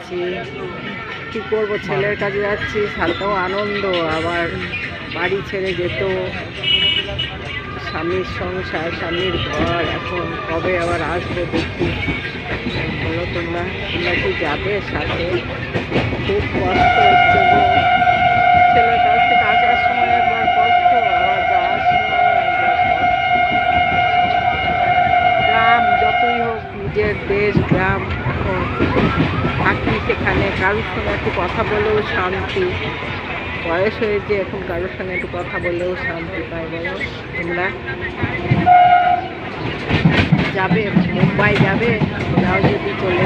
যাচ্ছি, কি করব, ছেলের কাছে যাচ্ছি, সাথেও আনন্দ, আবার বাড়ি ছেড়ে যেত, স্বামীর সংসার, স্বামীর ঘর, এখন কবে আবার আসবে দেখি। বলো তোমরা তোমরা কি যাবে সাথে? খুব কষ্ট হচ্ছে গো, ছেলের কাছ থেকে আসার সময় একবার কষ্ট, আবার যাওয়ার সময় একবার কষ্ট। গ্রাম যতই হোক নিজের দেশ, গ্রাম, এখন থাকি সেখানে কারোর সঙ্গে একটু কথা বলেও শান্তি, বয়স হয়েছে এখন কারোর সঙ্গে একটু কথা বলেও শান্তি পাই। বলো তোমরা যাবে মুম্বাই যাবে? যাও যদি চলে